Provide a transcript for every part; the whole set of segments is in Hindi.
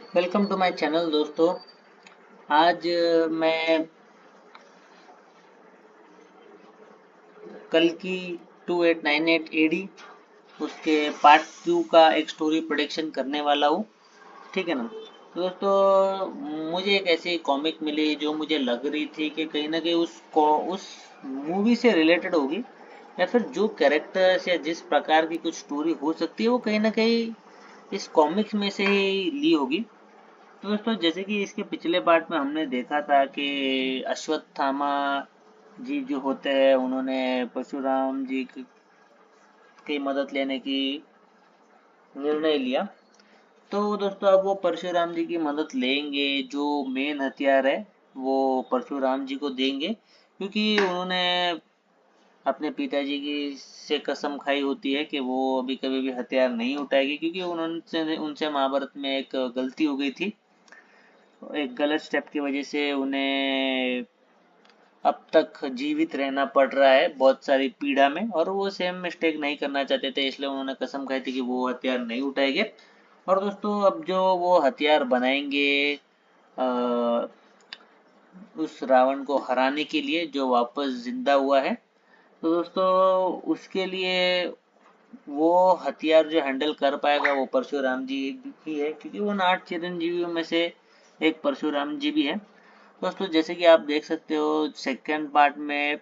वेलकम टू माय चैनल दोस्तों। आज मैं कल की 2898 एडी उसके पार्ट 2 का एक स्टोरी प्रोडिक्शन करने वाला हूँ। ठीक है ना। तो दोस्तों, मुझे एक ऐसी कॉमिक मिली जो मुझे लग रही थी कि कहीं ना कहीं उस मूवी से रिलेटेड होगी, या फिर जो कैरेक्टर्स या जिस प्रकार की कुछ स्टोरी हो सकती है वो कहीं ना कहीं इस कॉमिक्स में से ही ली होगी। तो दोस्तों, जैसे कि इसके पिछले पार्ट में हमने देखा था कि अश्वत्थामा जी जो होते हैं उन्होंने परशुराम जी की मदद लेने की निर्णय लिया। तो दोस्तों, अब वो परशुराम जी की मदद लेंगे, जो मेन हथियार है वो परशुराम जी को देंगे, क्योंकि उन्होंने अपने पिताजी की से कसम खाई होती है कि वो अभी कभी भी हथियार नहीं उठाएगी, क्योंकि उन्होंने उनसे महाभारत में एक गलती हो गई थी। एक गलत स्टेप की वजह से उन्हें अब तक जीवित रहना पड़ रहा है बहुत सारी पीड़ा में, और वो सेम मिस्टेक नहीं करना चाहते थे, इसलिए उन्होंने कसम खाई थी कि वो हथियार नहीं उठाएंगे। और दोस्तों, अब जो वो हथियार बनाएंगे अ, उस रावण को हराने के लिए जो वापस जिंदा हुआ है, तो दोस्तों उसके लिए वो हथियार जो हैंडल कर पाएगा वो परशुराम जी ही है, क्योंकि वो 8 चिरंजीवियों में से एक परशुराम जी भी है। दोस्तों, जैसे कि आप देख सकते हो सेकंड पार्ट में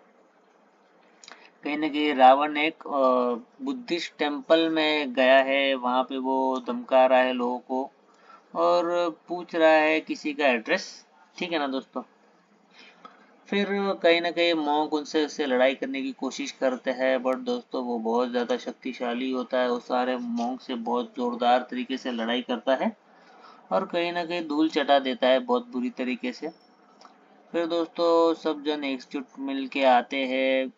कहीं ना कहीं रावण एक बुद्धिस्ट टेम्पल में गया है, वहां पे वो धमका रहा है लोगों को और पूछ रहा है किसी का एड्रेस। ठीक है ना दोस्तों। फिर कहीं ना कहीं मॉन्क उनसे उससे लड़ाई करने की कोशिश करते हैं, बट दोस्तों वो बहुत ज़्यादा शक्तिशाली होता है, वो सारे मॉन्क से बहुत ज़ोरदार तरीके से लड़ाई करता है और कहीं ना कहीं धूल चटा देता है बहुत बुरी तरीके से। फिर दोस्तों सब जन एकजुट मिल के आते हैं,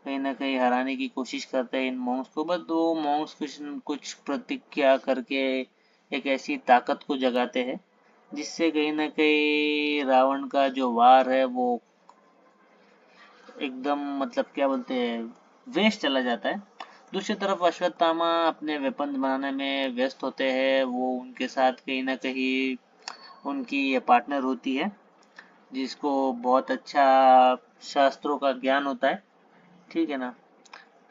कहीं ना कहीं हराने की कोशिश करते हैं इन मॉन्क्स को, बट वो मॉन्क्स कुछ कुछ प्रतिज्ञा करके एक ऐसी ताकत को जगाते हैं जिससे कहीं ना कहीं रावण का जो वार है वो एकदम मतलब क्या बोलते हैं वेस्ट चला जाता है। दूसरी तरफ अश्वत्थामा अपने वेपन बनाने में व्यस्त होते हैं, वो उनके साथ कहीं ना कहीं उनकी ये पार्टनर होती है जिसको बहुत अच्छा शास्त्रों का ज्ञान होता है। ठीक है ना।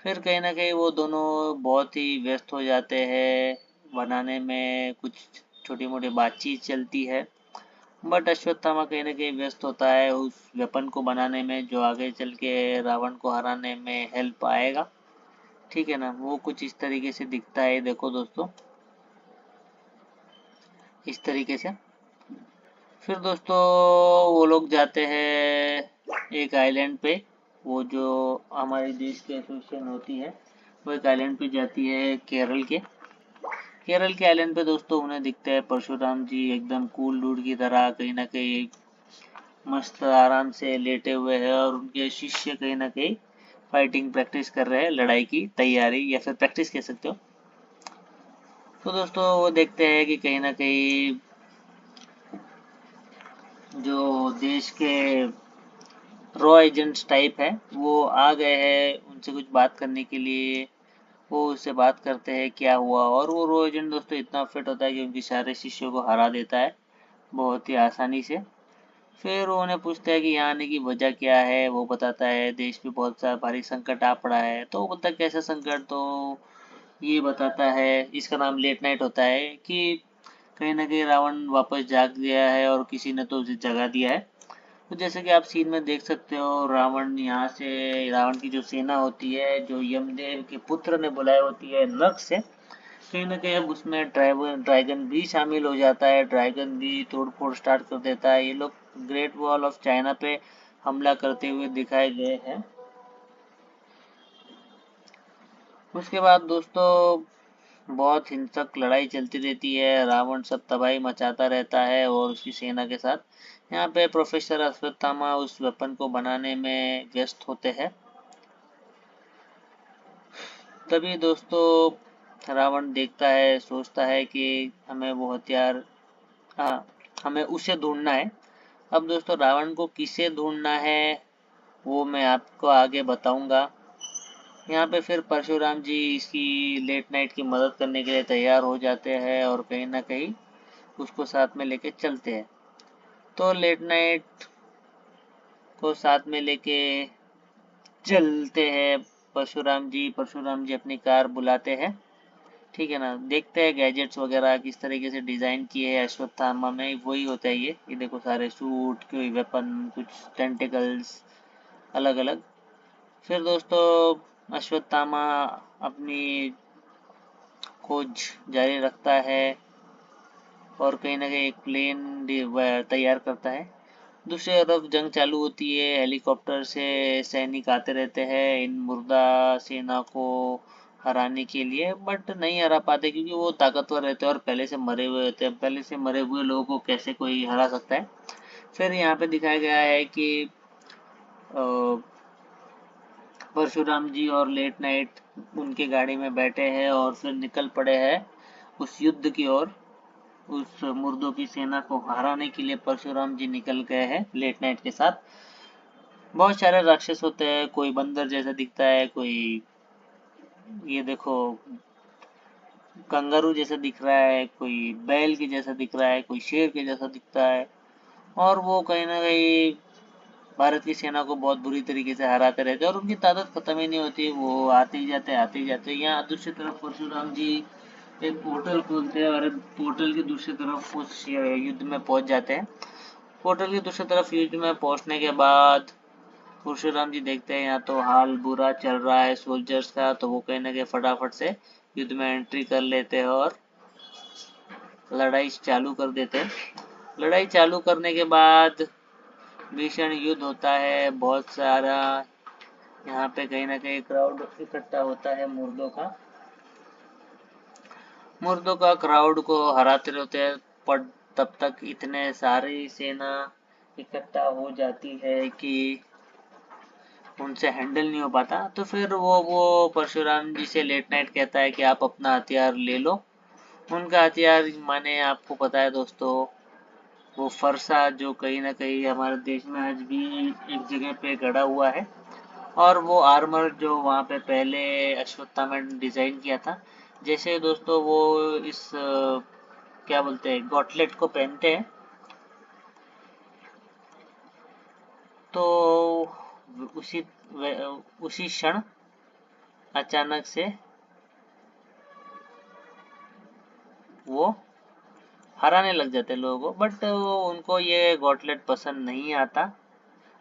फिर कहीं ना कहीं वो दोनों बहुत ही व्यस्त हो जाते हैं बनाने में, कुछ छोटी मोटी बातचीत चलती है, बट अश्वत्थामा कहीं ना कहीं व्यस्त होता है उस वेपन को बनाने में जो आगे चल के रावण को हराने में हेल्प आएगा। ठीक है ना। वो कुछ इस तरीके से दिखता है, देखो दोस्तों, इस तरीके से। फिर दोस्तों वो लोग जाते हैं एक आइलैंड पे, वो जो हमारे देश की एसोसिएशन होती है वो एक आइलैंड पे जाती है केरल के आइलैंड पे। दोस्तों उन्हें दिखते हैं परशुराम जी एकदम कूल डूड की तरह कहीं ना कहीं मस्त आराम से लेटे हुए हैं, और उनके शिष्य कहीं ना कहीं फाइटिंग प्रैक्टिस कर रहे हैं, लड़ाई की तैयारी या फिर प्रैक्टिस कह सकते हो। तो दोस्तों वो देखते हैं कि कहीं ना कहीं जो देश के रॉ एजेंट्स टाइप है वो आ गए हैं उनसे कुछ बात करने के लिए। वो उससे बात करते हैं क्या हुआ, और वो रॉ एजेंट दोस्तों इतना फिट होता है कि उनके सारे शिष्यों को हरा देता है बहुत ही आसानी से। फिर वो उन्हें पूछता है कि यहाँ आने की वजह क्या है, वो बताता है देश पे बहुत सारा भारी संकट आ पड़ा है। तो वो बोलता है कैसा संकट, तो ये बताता है, इसका नाम लेट नाइट होता है, कि कहीं ना कहीं रावण वापस जाग गया है और किसी ने तो उसे जगा दिया है। तो जैसे कि आप सीन में देख सकते हो रावण यहाँ से, रावण की जो सेना होती है जो यमदेव के पुत्र ने बुलाई होती है नर्क से, कहीं ना कहीं अब उसमें ड्रैगन भी शामिल हो जाता है, ड्रैगन भी तोड़फोड़ स्टार्ट कर देता है। ये लोग ग्रेट वॉल ऑफ चाइना पे हमला करते हुए दिखाए गए हैं। उसके बाद दोस्तों बहुत हिंसक लड़ाई चलती रहती है, रावण सब तबाही मचाता रहता है और उसकी सेना के साथ। यहाँ पे प्रोफेसर अश्वत्थामा उस वेपन को बनाने में व्यस्त होते हैं। तभी दोस्तों रावण देखता है, सोचता है कि हमें वो हथियार, हाँ, हमें उसे ढूंढना है। अब दोस्तों रावण को किसे ढूंढना है वो मैं आपको आगे बताऊंगा। यहाँ पे फिर परशुराम जी इसकी लेट नाइट की मदद करने के लिए तैयार हो जाते हैं और कहीं ना कहीं उसको साथ में लेके चलते हैं। तो लेट नाइट को साथ में लेके चलते हैं परशुराम जी अपनी कार बुलाते हैं, ठीक है ना। देखते हैं गैजेट्स वगैरह किस तरीके से डिज़ाइन किए हैं अश्वत्थामा में, वही होता है ये देखो सारे सूट, कोई वेपन, कुछ टेंटिकल्स अलग अलग। फिर दोस्तों अश्वत्थामा अपनी खोज जारी रखता है और कहीं ना कहीं एक प्लेन तैयार करता है। दूसरी तरफ जंग चालू होती है, हेलीकॉप्टर से सैनिक आते रहते हैं इन मुर्दा सेना को हराने के लिए, बट नहीं हरा पाते क्योंकि वो ताकतवर रहते हैं और पहले से मरे हुए होते हैं। पहले से मरे हुए लोगों को कैसे कोई हरा सकता है। फिर यहाँ पे दिखाया गया है कि परशुराम जी और लेट नाइट उनके गाड़ी में बैठे हैं और फिर निकल पड़े हैं उस युद्ध की ओर। उस मुर्दों की सेना को हराने के लिए परशुराम जी निकल गए हैं लेट नाइट के साथ। बहुत सारे राक्षस होते हैं, कोई बंदर जैसा दिखता है, कोई ये देखो कंगारू जैसा दिख रहा है, कोई बैल के जैसा दिख रहा है, कोई शेर के जैसा दिखता है। और वो कहीं ना कहीं भारत की सेना को बहुत बुरी तरीके से हराते रहते हैं और उनकी ताकत खत्म ही नहीं होती, वो आते ही जाते। यहाँ दूसरी तरफ परशुराम जी एक पोर्टल खोलते हैं और पोर्टल की दूसरी तरफ उस युद्ध में पहुंच जाते हैं। पोर्टल की दूसरी तरफ युद्ध में पहुंचने के बाद परशुराम जी देखते हैं यहाँ तो हाल बुरा चल रहा है सोल्जर्स का, तो वो कहीं ना कहीं फटाफट से युद्ध में एंट्री कर लेते हैं और लड़ाई चालू कर देते हैं। लड़ाई चालू करने के बाद भीषण युद्ध होता है, बहुत सारा यहाँ पे कहीं ना कहीं क्राउड इकट्ठा होता है मुर्दों का क्राउड को हराते रहते हैं, पर तब तक इतने सारी सेना इकट्ठा हो जाती है कि उनसे हैंडल नहीं हो पाता। तो फिर वो परशुराम जी से लेट नाइट कहता है कि आप अपना हथियार ले लो। उनका हथियार माने आपको पता है दोस्तों, वो फरसा जो कहीं ना कहीं हमारे देश में आज भी एक जगह पे गड़ा हुआ है। और वो आर्मर जो वहाँ पे पहले अश्वत्थामा ने डिजाइन किया था, जैसे दोस्तों वो इस क्या बोलते हैं गॉटलेट को पहनते हैं तो उसी उसी क्षण अचानक से वो हराने लग जाते हैं लोगों को। बट उनको ये गॉटलेट पसंद नहीं आता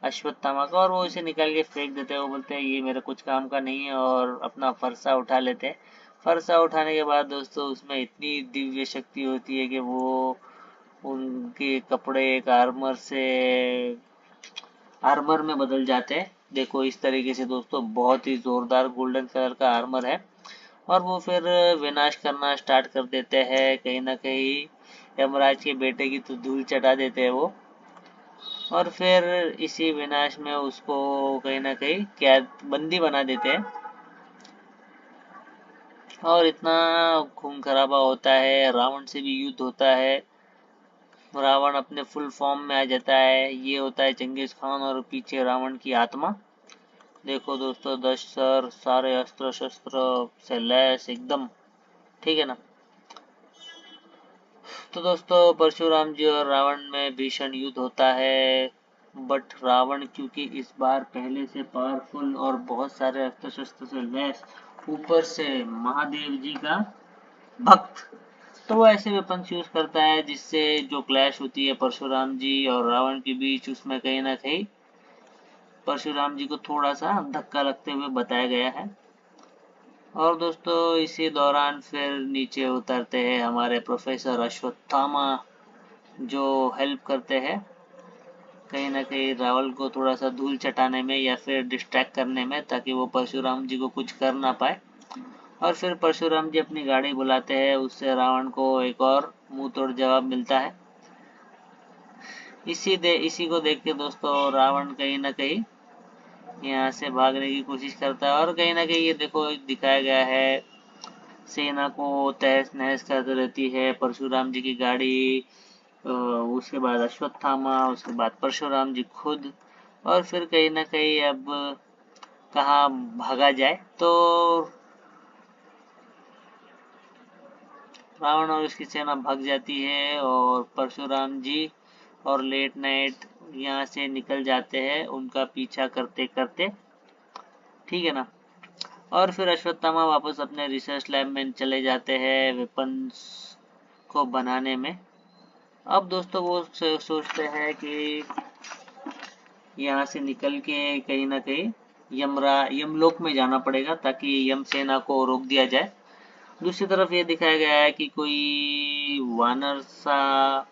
अश्वत्थामा का और वो इसे निकाल के फेंक देते हैं। वो बोलते हैं ये मेरे कुछ काम का नहीं है और अपना फरसा उठा लेते हैं। फरसा उठाने के बाद दोस्तों उसमें इतनी दिव्य शक्ति होती है कि वो उनके कपड़े एक आर्मर में बदल जाते हैं। देखो इस तरीके से दोस्तों बहुत ही जोरदार गोल्डन कलर का आर्मर है और वो फिर विनाश करना स्टार्ट कर देते हैं। कहीं ना कहीं यमराज के बेटे की तो धूल चटा देते हैं वो और फिर इसी विनाश में उसको कहीं ना कहीं कैद बंदी बना देते हैं और इतना खून खराबा होता है, रावण से भी युद्ध होता है। रावण अपने फुल फॉर्म में आ जाता है, ये होता है चंगेज खान और पीछे रावण की आत्मा। देखो दोस्तों 10 सर, सारे अस्त्र शस्त्र से लैस एकदम, ठीक है ना। तो दोस्तों परशुराम जी और रावण में भीषण युद्ध होता है, बट रावण क्योंकि इस बार पहले से पावरफुल और बहुत सारे अस्त्र शस्त्र से लैस, ऊपर से महादेव जी का भक्त, तो वो ऐसे वेपन्स यूज करता है जिससे जो क्लैश होती है परशुराम जी और रावण के बीच, उसमें कहीं ना कहीं परशुराम जी को थोड़ा सा धक्का लगते हुए बताया गया है। और दोस्तों इसी दौरान फिर नीचे उतरते हैं हमारे प्रोफेसर अश्वत्थामा, जो हेल्प करते हैं कहीं ना कहीं रावण को थोड़ा सा धूल चटाने में या फिर डिस्ट्रैक्ट करने में, ताकि वो परशुराम जी को कुछ कर ना पाए। और फिर परशुराम जी अपनी गाड़ी बुलाते हैं, उससे रावण को एक और मुंह तोड़ जवाब मिलता है। इसी को देख के दोस्तों रावण कहीं ना कहीं यहाँ से भागने की कोशिश करता है और कहीं ना कहीं ये देखो दिखाया गया है सेना को तहस नहस करती रहती है। परशुराम जी की गाड़ी, उसके बाद अश्वत्थामा, उसके बाद परशुराम जी खुद, और फिर कहीं ना कहीं अब कहाँ भागा जाए। तो रावण और उसकी सेना भाग जाती है और परशुराम जी और लेट नाइट यहाँ से निकल जाते हैं उनका पीछा करते करते, ठीक है ना। और फिर अश्वत्थामा वापस अपने रिसर्च लैब में चले जाते हैं वेपन्स को बनाने में। अब दोस्तों वो सोचते हैं कि यहाँ से निकल के कहीं ना कहीं यमलोक में जाना पड़ेगा ताकि यम सेना को रोक दिया जाए। दूसरी तरफ ये दिखाया गया है कि कोई वानर सा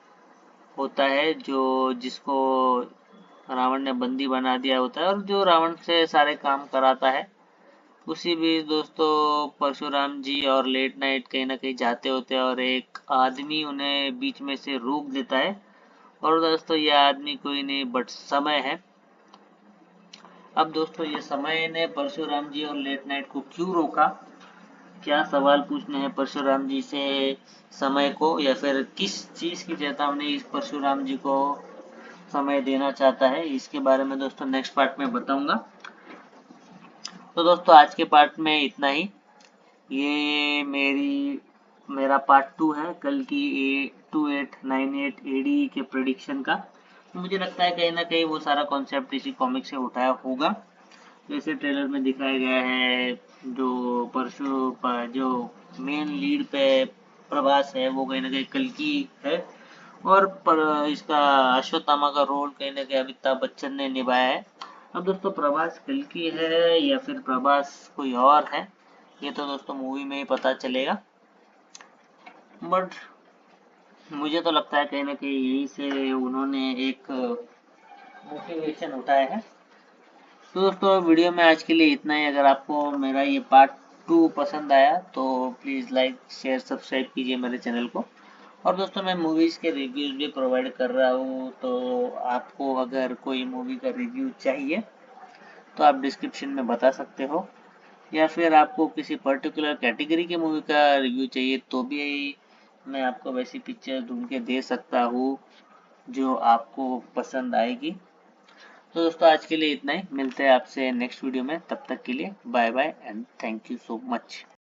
होता है जो जिसको रावण ने बंदी बना दिया होता है और जो रावण से सारे काम कराता है। उसी बीच दोस्तों परशुराम जी और लेट नाइट कहीं ना कहीं जाते होते हैं और एक आदमी उन्हें बीच में से रोक देता है। और दोस्तों ये आदमी कोई नहीं बट समय है। अब दोस्तों ये समय ने परशुराम जी और लेट नाइट को क्यों रोका, क्या सवाल पूछने हैं परशुराम जी से समय को, या फिर किस चीज की चेतावनी इस परशुराम जी को समय देना चाहता है, इसके बारे में दोस्तों नेक्स्ट पार्ट में बताऊंगा। तो दोस्तों आज के पार्ट में इतना ही। ये मेरा पार्ट 2 है कल की 2898 एडी के प्रेडिक्शन का। मुझे लगता है कहीं ना कहीं वो सारा कॉन्सेप्ट इसी कॉमिक से उठाया होगा। जैसे ट्रेलर में दिखाया गया है जो मेन लीड पे प्रभास है वो कहीं ना कहीं कल्कि है और इसका अश्वत्थामा का रोल कहीं ना कहीं अमिताभ बच्चन ने निभाया है। अब दोस्तों प्रभास कल्कि है या फिर प्रभास कोई और है, ये तो दोस्तों मूवी में ही पता चलेगा। बट मुझे तो लगता है कहीं ना कहीं यही से उन्होंने एक मोटिवेशन उठाया है। तो दोस्तों वीडियो में आज के लिए इतना ही। अगर आपको मेरा ये पार्ट 2 पसंद आया तो प्लीज़ लाइक शेयर सब्सक्राइब कीजिए मेरे चैनल को। और दोस्तों मैं मूवीज़ के रिव्यूज़ भी प्रोवाइड कर रहा हूँ, तो आपको अगर कोई मूवी का रिव्यू चाहिए तो आप डिस्क्रिप्शन में बता सकते हो, या फिर आपको किसी पर्टिकुलर कैटेगरी की मूवी का रिव्यू चाहिए तो भी मैं आपको वैसी पिक्चर ढूंढ के दे सकता हूँ जो आपको पसंद आएगी। तो दोस्तों आज के लिए इतना ही, मिलते हैं आपसे नेक्स्ट वीडियो में, तब तक के लिए bye bye and thank you so much.